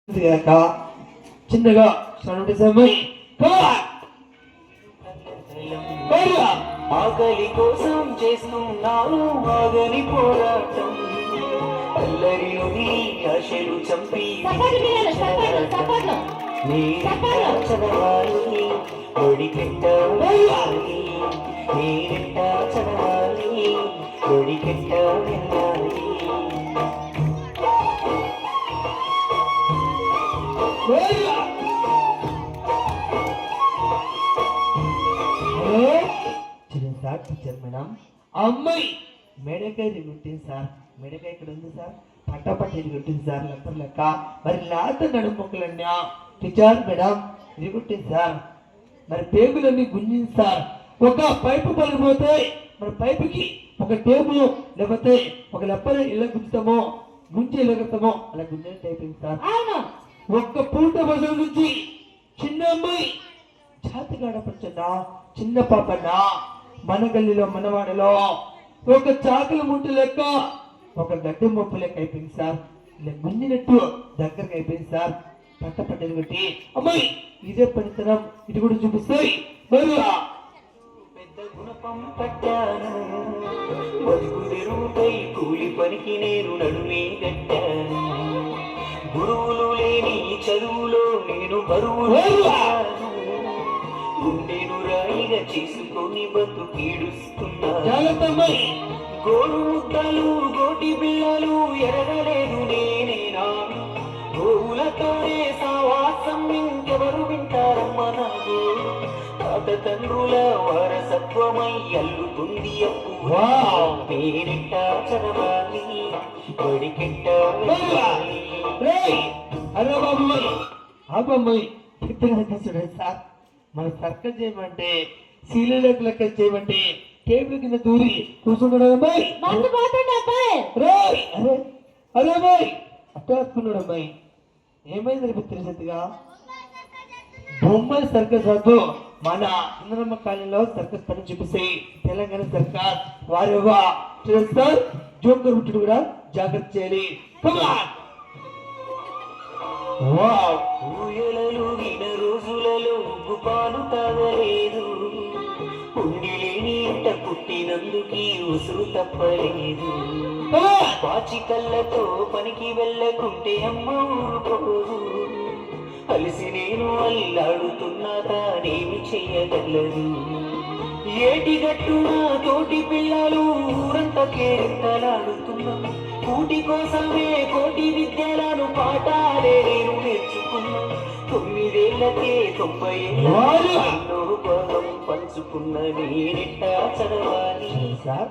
చిన్నగా సమయం ఆకలి కోసం చేస్తున్నాను ఆగని పోరాటం అల్లరిని ఆశలు చంపి చదవాలి ఒడి పెట్టాలి నేనెట్ట చదవాలి ఒడి పెట్ట వెళ్ళాలి సార్ టీచర్ మేడం అమ్మాయి మెడకాయ కొట్టింది సార్ మెడకాయ ఇక్కడ ఉంది సార్ పట్టపట్టి కొట్టింది సార్ లెక్కర్ లెక్క మరి లేత నడుముక్కలన్నా టీచర్ మేడం ఇది కొట్టింది సార్ మరి పేగులన్నీ గుంజింది సార్ ఒక పైపు పలిగిపోతే మరి పైపుకి ఒక టేబుల్ లేకపోతే ఒక లెప్పని ఇలా గుంజుతామో గుంజి ఎలాగతామో అలా గుంజినట్టు అయిపోయింది సార్ ఒక్క పూట బజం నుంచి చిన్న అమ్మాయి జాతిగాడపచ్చన్నా చిన్న పాపన్నా మన గల్లీలో మనవాడలో ఒక చాకలి ముట్టు లెక్క ఒక గడ్డి మొప్పు లెక్క అయిపోయింది సార్ ఇలా గుంజినట్టు దగ్గరకు అయిపోయింది సార్ పట్టపట్టలు కొట్టి అమ్మాయి ఇదే పనితనం ఇది కూడా చూపిస్తాయి పెద్ద గుణపం పట్టాను బతుకు తెరువుపై కూలి పనికి నేను నడుమే గట్టాను గురువులు లేని చదువులో నేను బరువు గుండెను రాయిగా చేసుకొని బతుకీడుస్తున్నా గోడు ముద్దలు గోటి పిల్లలు ఎరగలేదు నేనేనా గోవులతోనే సావాసం ఇంకెవరు వింటారమ్మా నాకు తాత తండ్రుల వారసత్వమై అల్లుతుంది అప్పు నేనెట్ట చదవాలి కొడికెట్ట అరే బాబు సార్ మన సర్కస్ చేయమంటే సీలింగ్ లెక్క చేయమంటే టేబుల్ కింద దూరి కూర్చున్నాడు అమ్మాయి అరే అమ్మాయి అట్టుకున్నాడు అమ్మాయి ఏమైంది తెలిసేదిగా బొమ్మల సర్కస్ వద్దు మన ఇంద్రమ్మ కాలనీలో సర్కస్ పని చూపిస్తాయి తెలంగాణ సర్కార్ వారి సార్ జోకర్ ఉంటుంది కూడా జాగ్రత్త చేయాలి ఊయలలు విన రోజులలో ఉగ్గుపాలు తాగలేదు ఉండి లేని ఇంట పుట్టినందుకీ ఉసురు తప్పలేదు పాచి కళ్ళతో పనికి వెళ్ళకుంటే అమ్మ ఊరుకోదు అలిసి నేను అల్లాడుతున్నా తానేమి చెయ్యగలదు ఏటి గట్టున తోటి పిల్లలు ఊరంతా కేరింతలాడుతున్నా కూటి కోసమే కోటి విద్యలను పాఠాలే నేను నేర్చుకున్నా 9 ఏళ్లకే 90 ఏళ్ళ పదం పంచుకున్న నేనెట్టా చదవాలి సార్